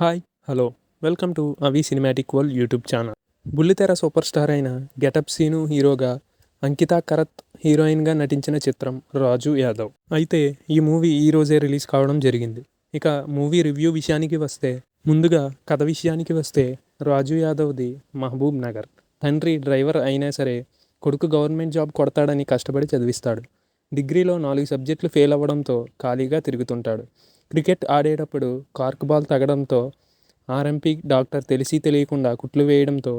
Hi hello welcome to అవి cinematic world YouTube channel. బుల్లితెర super star అయిన getup scene హీరోగా, అంకితా కరత్ హీరోయిన్గా నటించిన చిత్రం రాజు యాదవ్. అయితే ఈ మూవీ ఈ రోజే రిలీజ్ కావడం జరిగింది. ఇక మూవీ రివ్యూ విషయానికి వస్తే, ముందుగా కథ విషయానికి వస్తే, రాజు యాదవ్ది మహబూబ్ నగర్. తండ్రి డ్రైవర్ అయినా సరే కొడుకు గవర్నమెంట్ జాబ్ కొడతాడని కష్టపడి చదివిస్తాడు. డిగ్రీలో 4 సబ్జెక్టులు ఫెయిల్ అవ్వడంతో ఖాళీగా తిరుగుతుంటాడు. క్రికెట్ ఆడేటప్పుడు కార్క్ బాల్ తగడంతో ఆర్ఎంపీ డాక్టర్ తెలిసి తెలియకుండా కుట్లు వేయడంతో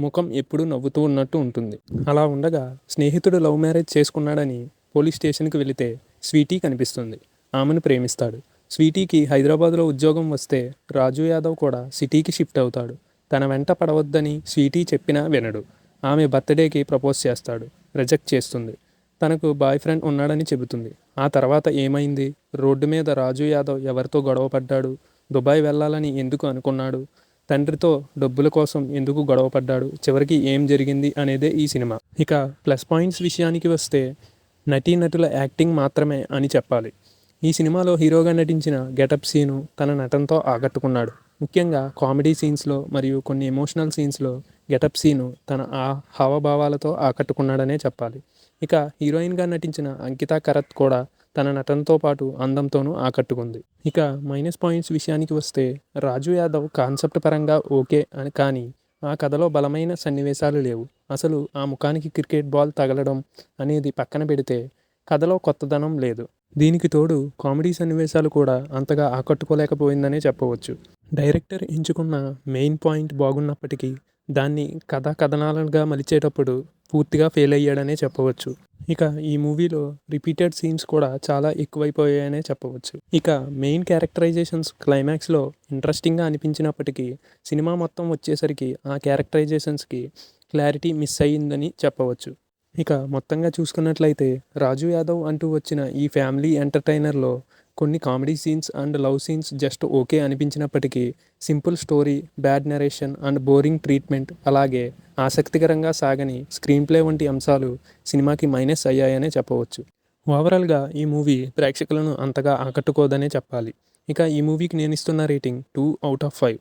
ముఖం ఎప్పుడూ నవ్వుతూ ఉన్నట్టు ఉంటుంది. అలా ఉండగా స్నేహితుడు లవ్ మ్యారేజ్ చేసుకున్నాడని పోలీస్ స్టేషన్కి వెళితే స్వీటీ కనిపిస్తుంది. ఆమెను ప్రేమిస్తాడు. స్వీటీకి హైదరాబాద్లో ఉద్యోగం వస్తే రాజు యాదవ్ కూడా సిటీకి షిఫ్ట్ అవుతాడు. తన వెంట పడవద్దని స్వీటీ చెప్పినా వినడు. ఆమె బర్త్డేకి ప్రపోజ్ చేస్తాడు. రిజెక్ట్ చేస్తుంది. తనకు బాయ్ ఫ్రెండ్ ఉన్నాడని చెబుతుంది. ఆ తర్వాత ఏమైంది? రోడ్డు మీద రాజు యాదవ్ ఎవరితో గొడవ పడ్డాడు? దుబాయ్ వెళ్ళాలని ఎందుకు అనుకున్నాడు? తండ్రితో డబ్బుల కోసం ఎందుకు గొడవ పడ్డాడు? చివరికి ఏం జరిగింది అనేదే ఈ సినిమా. ఇక ప్లస్ పాయింట్స్ విషయానికి వస్తే, నటీనటుల యాక్టింగ్ మాత్రమే అని చెప్పాలి. ఈ సినిమాలో హీరోగా నటించిన గెటప్ సీను తన నటనతో ఆకట్టుకున్నాడు. ముఖ్యంగా కామెడీ సీన్స్లో మరియు కొన్ని ఎమోషనల్ సీన్స్లో గెటప్ సీను తన హావభావాలతో ఆకట్టుకున్నాడనే చెప్పాలి. ఇక హీరోయిన్గా నటించిన అంకితా కరత్ కూడా తన నటనతో పాటు అందంతోనూ ఆకట్టుకుంది. ఇక మైనస్ పాయింట్స్ విషయానికి వస్తే, రాజు యాదవ్ కాన్సెప్ట్ పరంగా ఓకే అని, కానీ ఆ కథలో బలమైన సన్నివేశాలు లేవు. అసలు ఆ ముఖానికి క్రికెట్ బాల్ తగలడం అనేది పక్కన పెడితే కథలో కొత్తదనం లేదు. దీనికి తోడు కామెడీ సన్నివేశాలు కూడా అంతగా ఆకట్టుకోలేకపోయిందనే చెప్పవచ్చు. డైరెక్టర్ ఎంచుకున్న మెయిన్ పాయింట్ బాగున్నప్పటికీ దాన్ని కథనాలుగా మలిచేటప్పుడు పూర్తిగా ఫెయిల్ అయ్యాడనే చెప్పవచ్చు. ఇక ఈ మూవీలో రిపీటెడ్ సీన్స్ కూడా చాలా ఎక్కువైపోయాయనే చెప్పవచ్చు. ఇక మెయిన్ క్యారెక్టరైజేషన్స్ క్లైమాక్స్లో ఇంట్రెస్టింగ్గా అనిపించినప్పటికీ సినిమా మొత్తం వచ్చేసరికి ఆ క్యారెక్టరైజేషన్స్కి క్లారిటీ మిస్ అయ్యిందని చెప్పవచ్చు. ఇక మొత్తంగా చూసుకున్నట్లయితే రాజు యాదవ్ అంటూ వచ్చిన ఈ ఫ్యామిలీ ఎంటర్టైనర్లో కొన్ని comedy scenes and love scenes just okay అనిపించినప్పటికీ simple story, bad narration and boring treatment, అలాగే ఆసక్తికరంగా సాగని స్క్రీన్ ప్లే వంటి అంశాలు సినిమాకి మైనస్ అయ్యాయనే చెప్పవచ్చు. ఓవరాల్గా ఈ మూవీ ప్రేక్షకులను అంతగా ఆకట్టుకోదనే చెప్పాలి. ఇక ఈ మూవీకి నేను ఇస్తున్న రేటింగ్ 2/5.